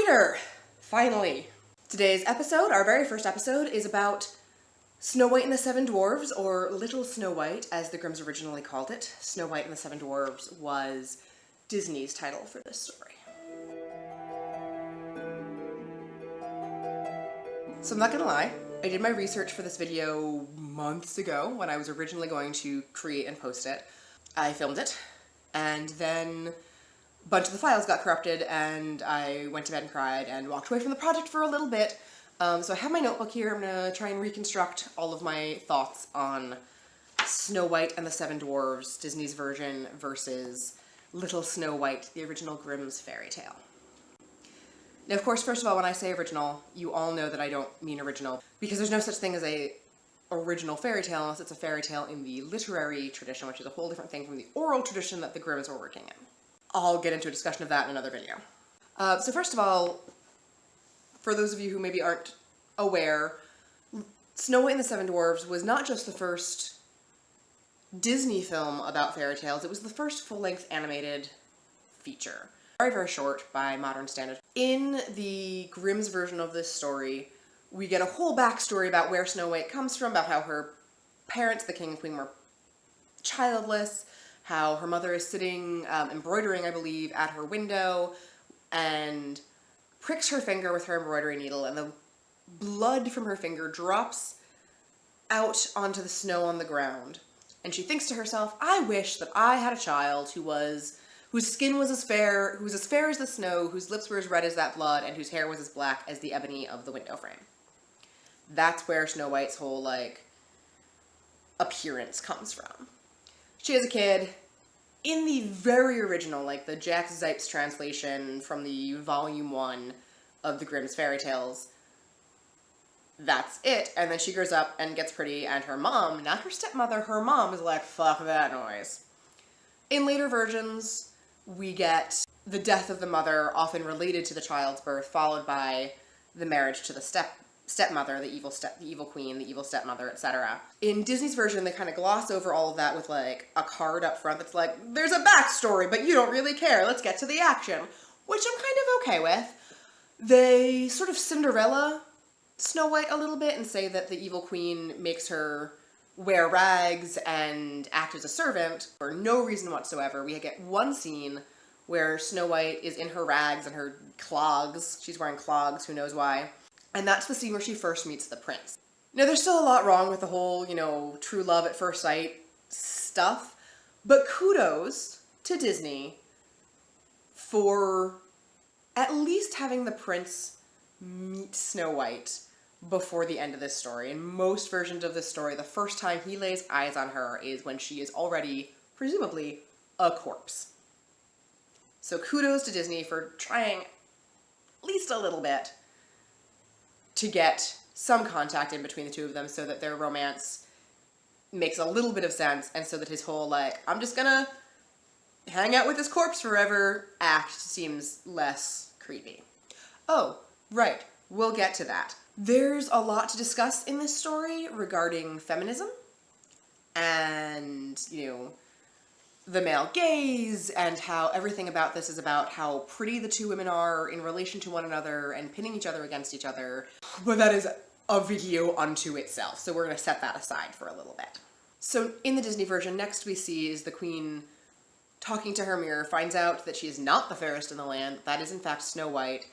Reader! Finally! Today's episode, our very first episode, is about Snow White and the Seven Dwarfs, or Little Snow White, as the Grimms originally called it. Snow White and the Seven Dwarfs was Disney's title for this story. So I'm not gonna lie, I did my research for this video months ago when I was originally going to create and post it. I filmed it, and then a bunch of the files got corrupted, and I went to bed and cried and walked away from the project for a little bit. So I have my notebook here. I'm gonna try and reconstruct all of my thoughts on Snow White and the Seven Dwarfs, Disney's version, versus Little Snow White, the original Grimm's fairy tale. Now, of course, first of all, when I say original, you all know that I don't mean original, because there's no such thing as a original fairy tale unless it's a fairy tale in the literary tradition, which is a whole different thing from the oral tradition that the Grimms were working in. I'll get into a discussion of that in another video. So first of all, for those of you who maybe aren't aware, Snow White and the Seven Dwarfs was not just the first Disney film about fairy tales, it was the first full-length animated feature. Very, very short by modern standards. In the Grimm's version of this story, we get a whole backstory about where Snow White comes from, about how her parents, the king and queen, were childless, how her mother is sitting embroidering, I believe, at her window, and pricks her finger with her embroidery needle, and the blood from her finger drops out onto the snow on the ground. And she thinks to herself, I wish that I had a child whose skin was as fair, who was as fair as the snow, whose lips were as red as that blood, and whose hair was as black as the ebony of the window frame. That's where Snow White's whole, appearance comes from. She has a kid. In the very original, the Jack Zipes translation from the Volume 1 of the Grimm's fairy tales, that's it. And then she grows up and gets pretty, and her mom, not her stepmother, her mom is like, fuck that noise. In later versions, we get the death of the mother, often related to the child's birth, followed by the marriage to the stepmother, the evil queen, the evil stepmother, etc. In Disney's version, they kind of gloss over all of that with a card up front that's like, there's a backstory, but you don't really care, let's get to the action, which I'm kind of okay with. They sort of Cinderella Snow White a little bit and say that the evil queen makes her wear rags and act as a servant for no reason whatsoever. We get one scene where Snow White is in her rags and her clogs. She's wearing clogs, who knows why. And that's the scene where she first meets the prince. Now, there's still a lot wrong with the whole, true love at first sight stuff, but kudos to Disney for at least having the prince meet Snow White before the end of this story. In most versions of this story, the first time he lays eyes on her is when she is already, presumably, a corpse. So kudos to Disney for trying at least a little bit to get some contact in between the two of them so that their romance makes a little bit of sense, and so that his whole, I'm just gonna hang out with this corpse forever act seems less creepy. Oh, right, we'll get to that. There's a lot to discuss in this story regarding feminism and, the male gaze, and how everything about this is about how pretty the two women are in relation to one another and pinning each other against each other. But that is a video unto itself, so we're going to set that aside for a little bit. So in the Disney version, next we see is the queen talking to her mirror, finds out that she is not the fairest in the land, that is in fact Snow White,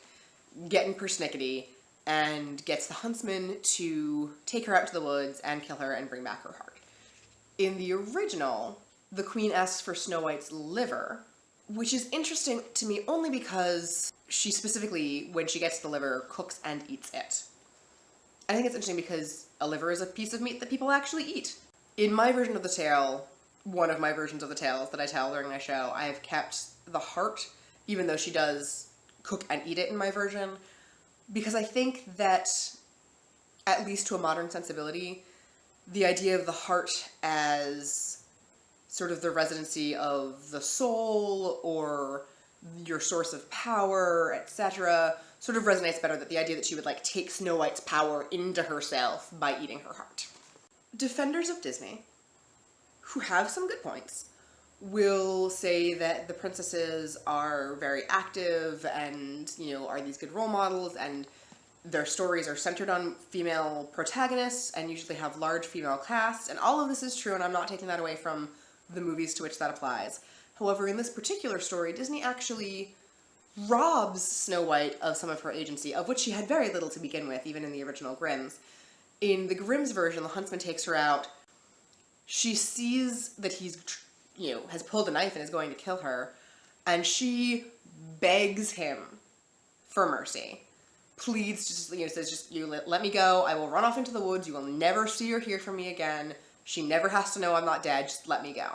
getting persnickety, and gets the huntsman to take her out to the woods and kill her and bring back her heart. In the original, the queen asks for Snow White's liver, which is interesting to me only because she specifically, when she gets the liver, cooks and eats it. I think it's interesting because a liver is a piece of meat that people actually eat. In my version of the tale, one of my versions of the tales that I tell during my show, I have kept the heart, even though she does cook and eat it in my version, because I think that, at least to a modern sensibility, the idea of the heart as sort of the residency of the soul or your source of power, etc., sort of resonates better, that the idea that she would take Snow White's power into herself by eating her heart. Defenders of Disney, who have some good points, will say that the princesses are very active and, are these good role models, and their stories are centered on female protagonists and usually have large female casts, and all of this is true, and I'm not taking that away from the movies to which that applies. However, in this particular story, Disney actually robs Snow White of some of her agency, of which she had very little to begin with, even in the original Grimms. In the Grimm's version, the huntsman takes her out. She sees that he's, has pulled a knife and is going to kill her, and she begs him for mercy. Please, says, let me go. I will run off into the woods. You will never see or hear from me again. She never has to know I'm not dead. Just let me go.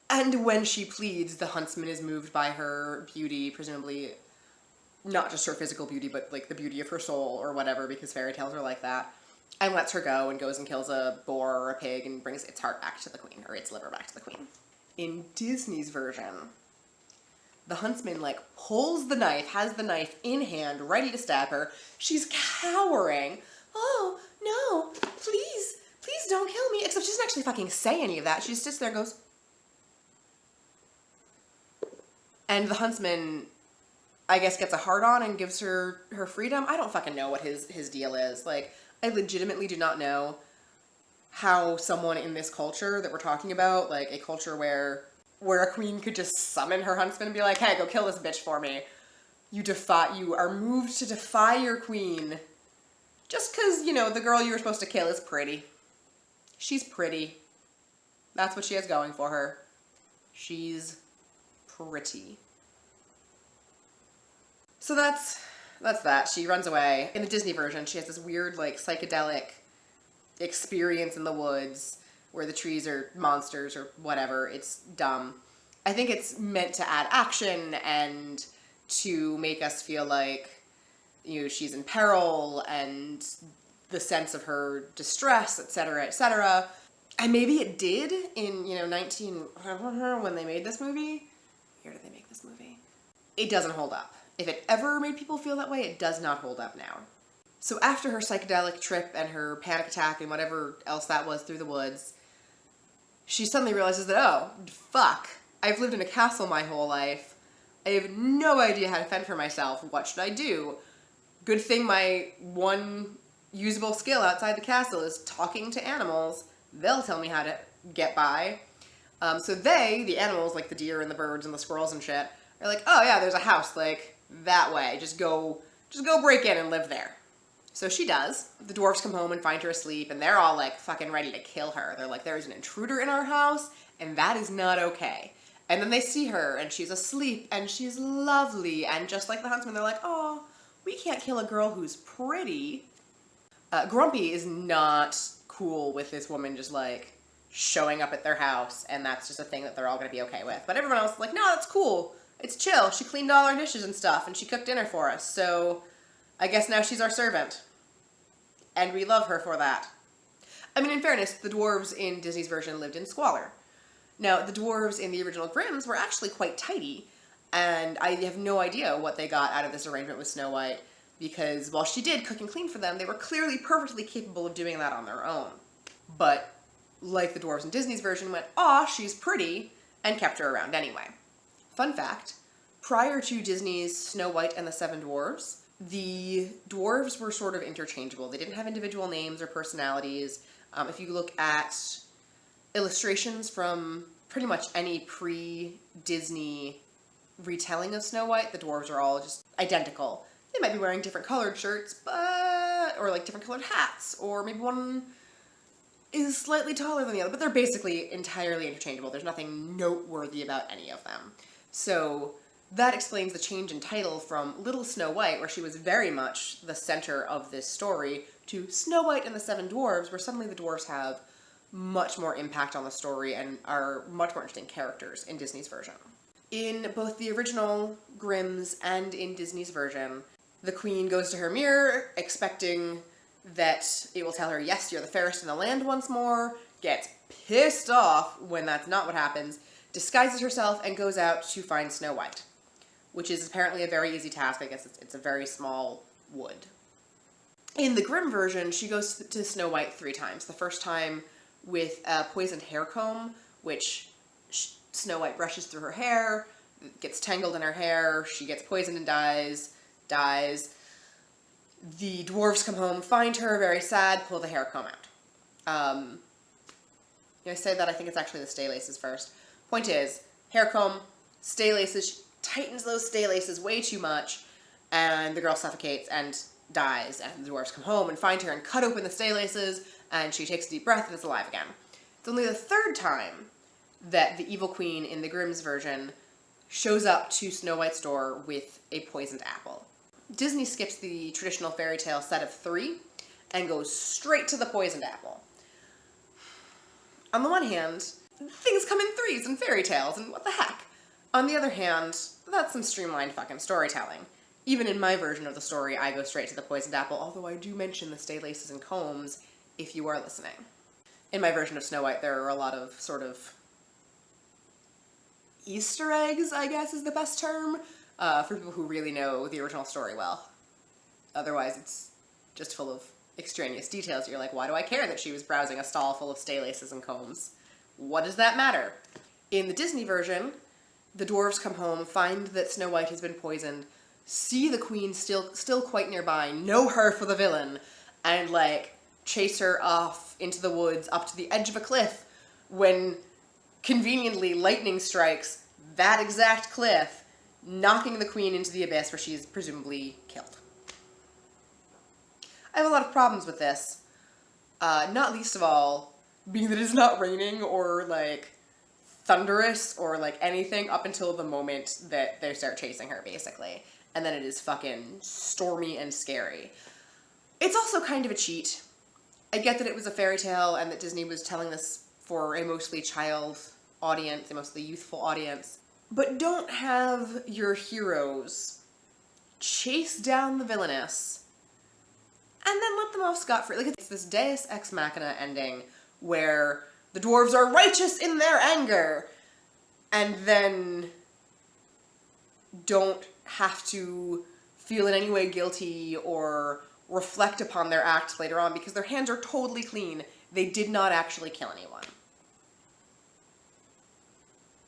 And when she pleads, the huntsman is moved by her beauty, presumably not just her physical beauty, but like the beauty of her soul or whatever, because fairy tales are like that, and lets her go and goes and kills a boar or a pig and brings its heart back to the queen, or its liver back to the queen. In Disney's version, the huntsman, pulls the knife, has the knife in hand, ready to stab her. She's cowering. Oh, no, please don't kill me. Except she doesn't actually fucking say any of that. She just sits there and goes... And the huntsman, I guess, gets a hard-on and gives her her freedom. I don't fucking know what his deal is. I legitimately do not know how someone in this culture that we're talking about, a culture where a queen could just summon her huntsman and be like, hey, go kill this bitch for me. You are moved to defy your queen just because, the girl you were supposed to kill is pretty. She's pretty. That's what she has going for her. She's pretty. So that's that. She runs away. In the Disney version, she has this weird, psychedelic experience in the woods where the trees are monsters or whatever. It's dumb. I think it's meant to add action and to make us feel like, she's in peril and the sense of her distress, etc., etc. And maybe it did in, when they made this movie. Where did they make this movie? It doesn't hold up. If it ever made people feel that way, it does not hold up now. So after her psychedelic trip and her panic attack and whatever else that was through the woods, she suddenly realizes that, oh, fuck, I've lived in a castle my whole life. I have no idea how to fend for myself. What should I do? Good thing my one usable skill outside the castle is talking to animals. They'll tell me how to get by. So the animals, the deer and the birds and the squirrels and shit, are like, oh yeah, there's a house, that way. Just go break in and live there. So she does. The dwarves come home and find her asleep, and they're all, fucking ready to kill her. They're like, there's an intruder in our house, and that is not okay. And then they see her, and she's asleep, and she's lovely, and just like the huntsman, they're like, oh, we can't kill a girl who's pretty. Grumpy is not cool with this woman just, showing up at their house, and that's just a thing that they're all gonna be okay with. But everyone else is like, no, that's cool. It's chill. She cleaned all our dishes and stuff, and she cooked dinner for us, so I guess now she's our servant. And we love her for that. I mean, in fairness, the dwarves in Disney's version lived in squalor. Now, the dwarves in the original Grimms were actually quite tidy, and I have no idea what they got out of this arrangement with Snow White, because while she did cook and clean for them, they were clearly perfectly capable of doing that on their own. But, like the dwarves in Disney's version, went, aw, she's pretty, and kept her around anyway. Fun fact, prior to Disney's Snow White and the Seven Dwarfs, the dwarves were sort of interchangeable. They didn't have individual names or personalities. If you look at illustrations from pretty much any pre-Disney retelling of Snow White, the dwarves are all just identical. They might be wearing different colored shirts, or different colored hats, or maybe one is slightly taller than the other, but they're basically entirely interchangeable. There's nothing noteworthy about any of them. So that explains the change in title from Little Snow White, where she was very much the center of this story, to Snow White and the Seven Dwarfs, where suddenly the dwarves have much more impact on the story and are much more interesting characters in Disney's version. In both the original Grimm's and in Disney's version, the queen goes to her mirror, expecting that it will tell her, yes, you're the fairest in the land once more, gets pissed off when that's not what happens, disguises herself, and goes out to find Snow White, which is apparently a very easy task. I guess it's a very small wood. In the Grimm version, she goes to Snow White 3 times. The first time with a poisoned hair comb, which Snow White brushes through her hair, gets tangled in her hair, she gets poisoned and dies. The dwarves come home, find her, very sad, pull the hair comb out. I say that, I think it's actually the stay laces first. Point is, hair comb, stay laces, she tightens those stay laces way too much, and the girl suffocates and dies, and the dwarves come home and find her and cut open the stay laces, and she takes a deep breath and is alive again. It's only the third time that the evil queen in the Grimm's version shows up to Snow White's door with a poisoned apple. Disney skips the traditional fairy tale set of 3 and goes straight to the poisoned apple. On the one hand, things come in 3s in fairy tales, and what the heck? On the other hand, that's some streamlined fucking storytelling. Even in my version of the story, I go straight to the poisoned apple, although I do mention the stay laces and combs if you are listening. In my version of Snow White, there are a lot of sort of Easter eggs, I guess is the best term, for people who really know the original story well. Otherwise, it's just full of extraneous details. You're like, why do I care that she was browsing a stall full of stay laces and combs? What does that matter? In the Disney version, the dwarves come home, find that Snow White has been poisoned, see the queen still quite nearby, know her for the villain, and, like, chase her off into the woods up to the edge of a cliff when, conveniently, lightning strikes that exact cliff, knocking the queen into the abyss where she is presumably killed. I have a lot of problems with this, not least of all being that it's not raining or, like, thunderous or, like, anything up until the moment that they start chasing her, basically. And then it is fucking stormy and scary. It's also kind of a cheat. I get that it was a fairy tale and that Disney was telling this for a mostly child audience, a mostly youthful audience, but don't have your heroes chase down the villainess and then let them off scot-free. Like, it's this Deus Ex Machina ending where the dwarves are righteous in their anger and then don't have to feel in any way guilty or reflect upon their acts later on because their hands are totally clean. They did not actually kill anyone.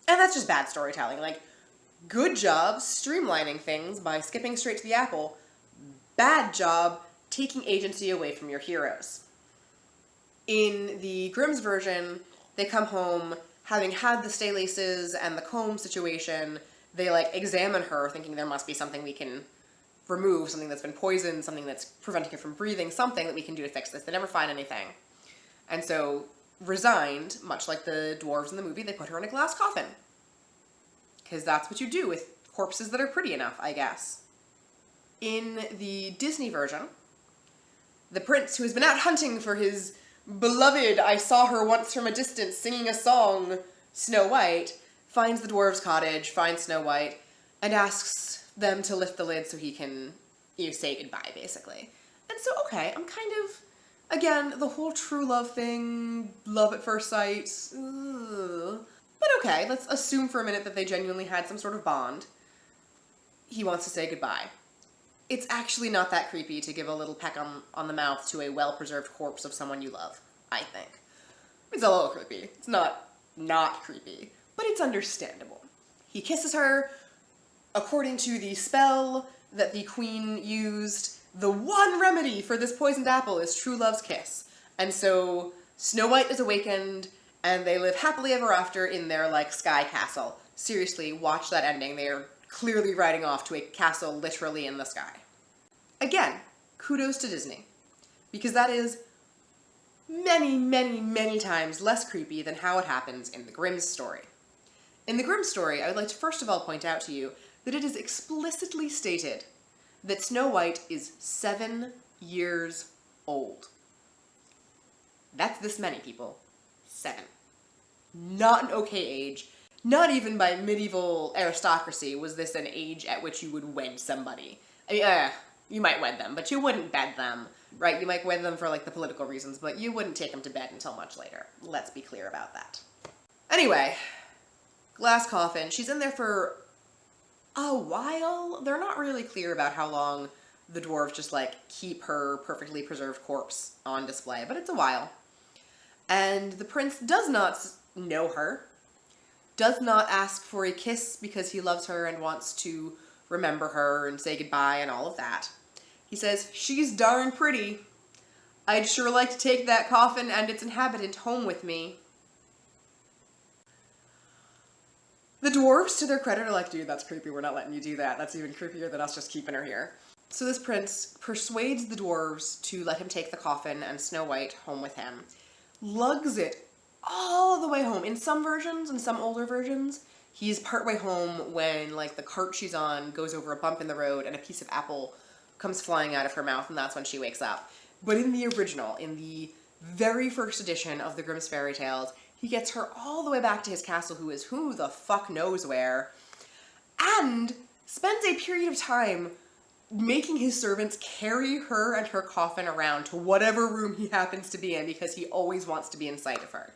And that's just bad storytelling. Like, good job streamlining things by skipping straight to the apple. Bad job taking agency away from your heroes. In the Grimm's version, they come home having had the stay laces and the comb situation. They, like, examine her thinking there must be something we can remove, something that's been poisoned, something that's preventing her from breathing, something that we can do to fix this. They never find anything. And so, resigned, much like the dwarves in the movie, they put her in a glass coffin. Because that's what you do with corpses that are pretty enough, I guess. In the Disney version, the prince who has been out hunting for his beloved, I saw her once from a distance singing a song, Snow White, finds the dwarves' cottage, finds Snow White, and asks them to lift the lid so he can, say goodbye, basically. And so, okay, I'm kind of, again, the whole true love thing, love at first sight, but okay, let's assume for a minute that they genuinely had some sort of bond. He wants to say goodbye. It's actually not that creepy to give a little peck on the mouth to a well-preserved corpse of someone you love, I think. It's a little creepy. It's not creepy, but it's understandable. He kisses her. According to the spell that the queen used, the one remedy for this poisoned apple is true love's kiss. And so Snow White is awakened, and they live happily ever after in their, like, sky castle. Seriously, watch that ending. They are clearly riding off to a castle literally in the sky. Again, kudos to Disney. Because that is many, many, many times less creepy than how it happens in the Grimm's story. In the Grimm story, I would like to first of all point out to you that it is explicitly stated that Snow White is 7 years old. That's this many, people. 7. Not an okay age. Not even by medieval aristocracy was this an age at which you would wed somebody. I mean, you might wed them, but you wouldn't bed them, right? You might wed them for, like, the political reasons, but you wouldn't take them to bed until much later. Let's be clear about that. Anyway, glass coffin. She's in there for a while. They're not really clear about how long the dwarves just, like, keep her perfectly preserved corpse on display, but it's a while. And the prince does not know her. does not ask for a kiss because he loves her and wants to remember her and say goodbye and all of that. He says, "She's darn pretty. I'd sure like to take that coffin and its inhabitant home with me." The dwarves, to their credit, are like, "Dude, that's creepy. We're not letting you do that. That's even creepier than us just keeping her here." So this prince persuades the dwarves to let him take the coffin and Snow White home with him. Lugs it all the way home. In some versions, in some older versions, he's partway home when, like, the cart she's on goes over a bump in the road and a piece of apple comes flying out of her mouth, and that's when she wakes up. But in the original, in the very first edition of the Grimm's Fairy Tales, he gets her all the way back to his castle, who is who the fuck knows where, and spends a period of time making his servants carry her and her coffin around to whatever room he happens to be in because he always wants to be in sight of her.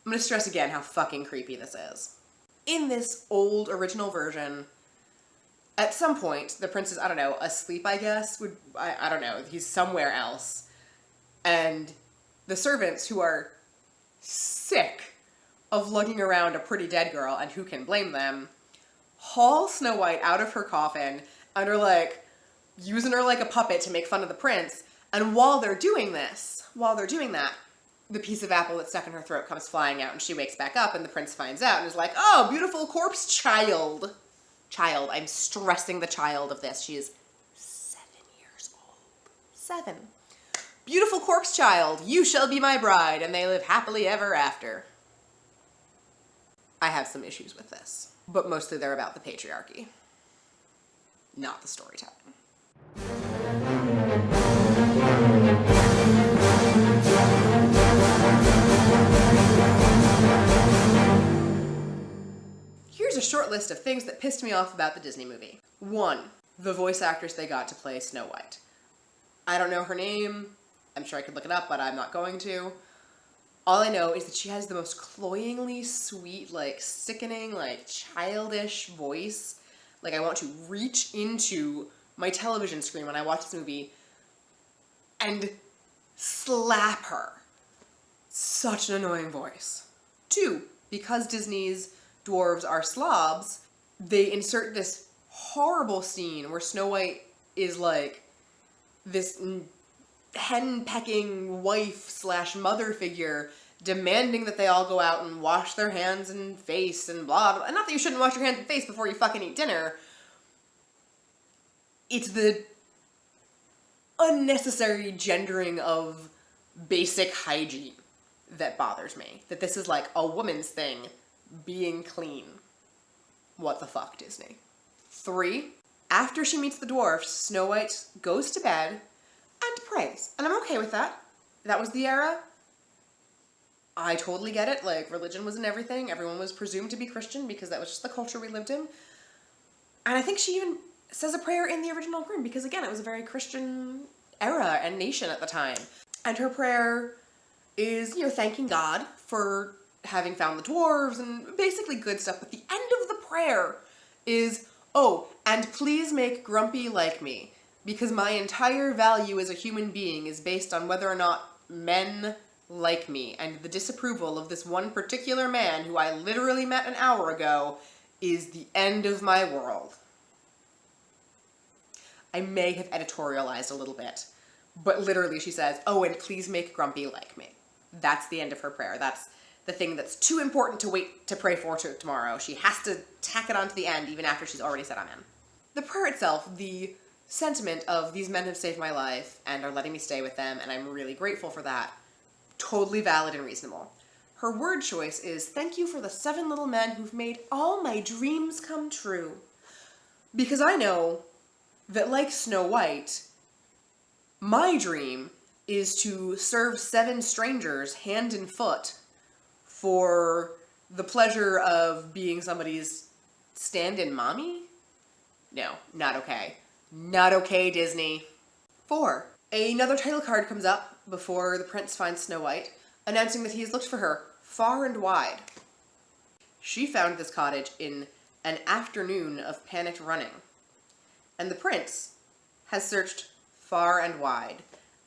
I'm gonna stress again how fucking creepy this is. In this old original version, at some point, the prince is, I don't know, asleep, I guess? I don't know, he's somewhere else. And the servants, who are sick of lugging around a pretty dead girl, and who can blame them, haul Snow White out of her coffin and are like using her like a puppet to make fun of the prince. And while they're doing that, the piece of apple that's stuck in her throat comes flying out and she wakes back up, and the prince finds out and is like, "Oh, beautiful corpse child." Child, I'm stressing the child of this. She is 7 years old. 7. "Beautiful corpse child, you shall be my bride," and they live happily ever after. I have some issues with this, but mostly they're about the patriarchy, not the storytelling. Here's a short list of things that pissed me off about the Disney movie. 1, the voice actress they got to play Snow White. I don't know her name. I'm sure I could look it up, but I'm not going to. All I know is that she has the most cloyingly sweet, like, sickening, like, childish voice. Like, I want to reach into my television screen when I watch this movie and slap her. Such an annoying voice. 2, because Disney's dwarves are slobs, they insert this horrible scene where Snow White is like this hen-pecking wife/mother figure demanding that they all go out and wash their hands and face and blah, blah. And not that you shouldn't wash your hands and face before you fucking eat dinner. It's the unnecessary gendering of basic hygiene that bothers me. That this is like a woman's thing, being clean. What the fuck, Disney? 3, after she meets the dwarfs, Snow White goes to bed and prays. And I'm okay with that. That was the era. I totally get it. Like, religion wasn't everything. Everyone was presumed to be Christian because that was just the culture we lived in. And I think she even says a prayer in the original Grimm because, again, it was a very Christian era and nation at the time. And her prayer is, thanking God for having found the dwarves and basically good stuff. But the end of the prayer is, "Oh, and please make Grumpy like me, because my entire value as a human being is based on whether or not men like me, and the disapproval of this one particular man who I literally met an hour ago is the end of my world." I may have editorialized a little bit, but literally she says, "Oh, and please make Grumpy like me." That's the end of her prayer. That's the thing that's too important to wait to pray for tomorrow. She has to tack it on to the end even after she's already said amen. The prayer itself, the sentiment of "these men have saved my life and are letting me stay with them, and I'm really grateful for that," totally valid and reasonable. Her word choice is, "Thank you for the 7 little men who've made all my dreams come true." Because I know that, like Snow White, my dream is to serve 7 strangers hand and foot for the pleasure of being somebody's stand-in mommy? No, not okay. Not okay, Disney. 4, another title card comes up before the prince finds Snow White, announcing that he has looked for her far and wide. She found this cottage in an afternoon of panicked running, and the prince has searched far and wide,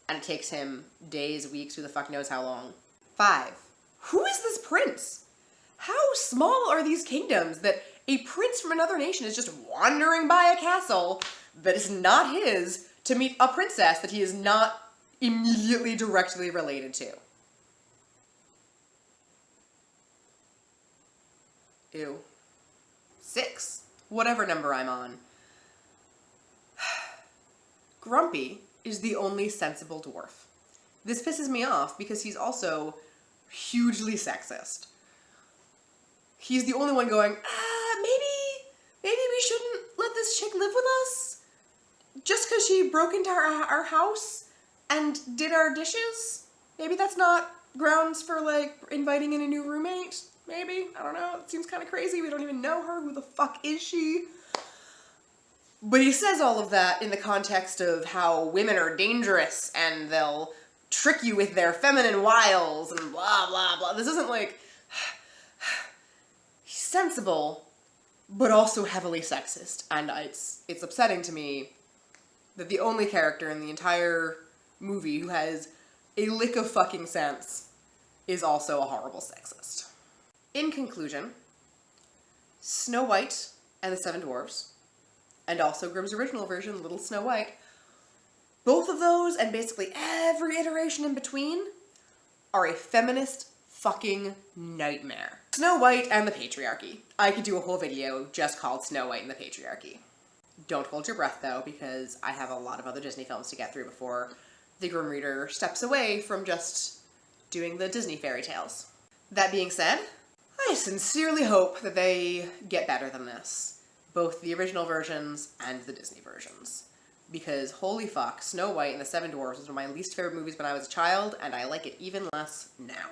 and it takes him days, weeks, who the fuck knows how long. 5, who is this prince? how small are these kingdoms that a prince from another nation is just wandering by a castle that is not his to meet a princess that he is not immediately directly related to? Ew. 6. Whatever number I'm on. Grumpy is the only sensible dwarf. This pisses me off because he's also hugely sexist. He's the only one going, maybe we shouldn't let this chick live with us? Just because she broke into our house and did our dishes? Maybe that's not grounds for, like, inviting in a new roommate? Maybe? I don't know. It seems kind of crazy. We don't even know her. Who the fuck is she? But he says all of that in the context of how women are dangerous and they'll trick you with their feminine wiles and blah, blah, blah. This isn't like... He's sensible, but also heavily sexist. And it's upsetting to me that the only character in the entire movie who has a lick of fucking sense is also a horrible sexist. In conclusion, Snow White and the Seven Dwarfs, and also Grimm's original version, Little Snow White, both of those, and basically every iteration in between, are a feminist fucking nightmare. Snow White and the Patriarchy. I could do a whole video just called Snow White and the Patriarchy. Don't hold your breath, though, because I have a lot of other Disney films to get through before the Grimm Reader steps away from just doing the Disney fairy tales. That being said, I sincerely hope that they get better than this. Both the original versions and the Disney versions. Because holy fuck, Snow White and the Seven Dwarfs was one of my least favorite movies when I was a child, and I like it even less now.